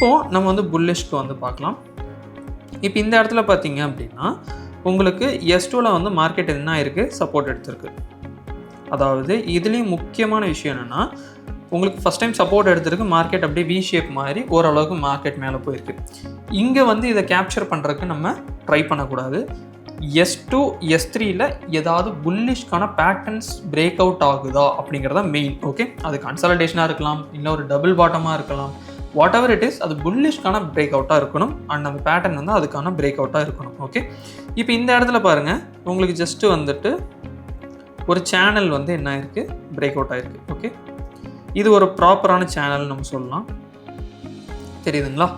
இப்போது நம்ம வந்து புல்லிஷ்க்கு வந்து பார்க்கலாம். இப்போ இந்த இடத்துல பார்த்தீங்க அப்படின்னா உங்களுக்கு S2ல வந்து மார்க்கெட் என்ன ஆயிருக்கு, சப்போர்ட் எடுத்திருக்கு. அதாவது இதுலேயும் முக்கியமான விஷயம் என்னென்னா, உங்களுக்கு ஃபஸ்ட் டைம் சப்போர்ட் எடுத்திருக்கு, மார்க்கெட் அப்படியே வி ஷேப் மாதிரி ஓரளவுக்கு மார்க்கெட் மேலே போயிருக்கு. இங்கே வந்து இதை கேப்சர் பண்ணுறதுக்கு நம்ம ட்ரை பண்ணக்கூடாது. S2 S3ல ஏதாவது புல்லிஷ்கான பேட்டர்ன்ஸ் பிரேக் அவுட் ஆகுதா அப்படிங்கிறத மெயின். ஓகே, அது கன்சாலிடேஷனாக இருக்கலாம், இல்லை ஒரு டபுள் பாட்டமாக இருக்கலாம், வாட் எவர் இட் இஸ், அது புல்லிஷ்கான பிரேக் அவுட்டாக இருக்கணும் அண்ட் அந்த பேட்டர்ன் வந்து அதுக்கான பிரேக் அவுட்டாக இருக்கணும். ஓகே, இப்போ இந்த இடத்துல பாருங்கள், உங்களுக்கு ஜஸ்ட்டு வந்துட்டு ஒரு சேனல் வந்து என்ன ஆயிருக்கு, பிரேக் அவுட் ஆகிருக்கு. ஓகே, இது ஒரு ப்ராப்பரான சேனல் நம்ம சொல்லலாம். தெரியுதுங்களா?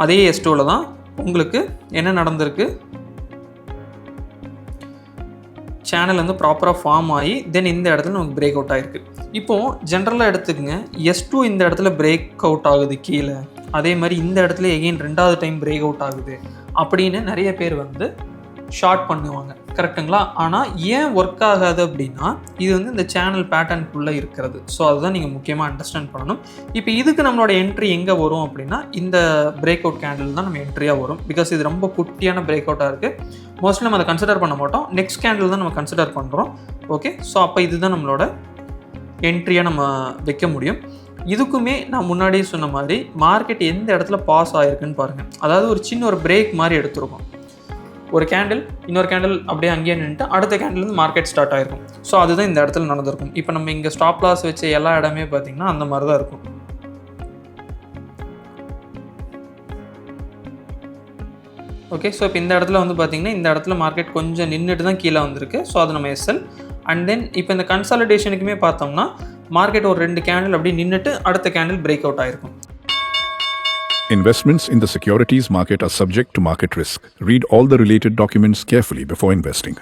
அதே S2ல தான் உங்களுக்கு என்ன நடந்திருக்கு, சேனல் வந்து ப்ராப்பராக ஃபார்ம் ஆகி தென் இந்த இடத்துல நமக்கு பிரேக் அவுட் ஆகிருக்கு. இப்போது ஜென்ரலாக எடுத்துக்கங்க, S2 இந்த இடத்துல பிரேக் அவுட் ஆகுது கீழே, அதே மாதிரி இந்த இடத்துல எகெயின் 2வது டைம் பிரேக் அவுட் ஆகுது அப்படின்னு நிறைய பேர் வந்து ஷார்ட் பண்ணுவாங்க. கரெக்டுங்களா? ஆனால் ஏன் ஒர்க் ஆகாது அப்படின்னா, இது வந்து இந்த சேனல் பேட்டர்னுக்குள்ளே இருக்கிறது. ஸோ அதுதான் நீங்கள் முக்கியமாக அண்டர்ஸ்டாண்ட் பண்ணணும். இப்போ இதுக்கு நம்மளோட என்ட்ரி எங்கே வரும் அப்படின்னா, இந்த பிரேக் அவுட் கேண்டில் தான் நம்ம என்ட்ரியாக வரும். பிகாஸ் இது ரொம்ப குட்டியான பிரேக் அவுட்டாக இருக்குது. மோஸ்ட்லி நம்ம அதை கன்சிடர் பண்ண மாட்டோம், நெக்ஸ்ட் கேண்டில் தான் நம்ம கன்சிடர் பண்ணுறோம். ஓகே, ஸோ அப்போ இதுதான் நம்மளோட என்ட்ரியாக நம்ம வைக்க முடியும். இதுக்குமே நான் முன்னாடியே சொன்ன மாதிரி மார்க்கெட் எந்த இடத்துல பாஸ் ஆகிருக்குன்னு பாருங்கள். அதாவது ஒரு சின்ன ஒரு பிரேக் மாதிரி எடுத்துருக்கோம். ஒரு கேண்டில், இன்னொரு கேண்டில் அப்படியே அங்கேயே நின்றுட்டு அடுத்த கேண்டில் மார்க்கெட் ஸ்டார்ட் ஆகிருக்கும். ஸோ அதுதான் இந்த இடத்துல நடந்திருக்கும். இப்போ நம்ம இங்கே ஸ்டாப் லாஸ் வச்ச எல்லா இடமே பார்த்திங்கன்னா அந்த மாதிரி தான் இருக்கும். ஓகே, ஸோ இப்போ இந்த இடத்துல வந்து பார்த்திங்கன்னா இந்த இடத்துல மார்க்கெட் கொஞ்சம் நின்றுட்டு தான் கீழே வந்திருக்கு. ஸோ அது நம்ம SL. அண்ட் தென் இப்போ இந்த கன்சாலிடேஷனுக்குமே பார்த்தோம்னா மார்க்கெட் ஒரு 2 கேண்டில் அப்படி நின்றுட்டு அடுத்த கேண்டில் பிரேக் அவுட் ஆகிருக்கும். Investments in the securities market are subject to market risk. Read all the related documents carefully before investing.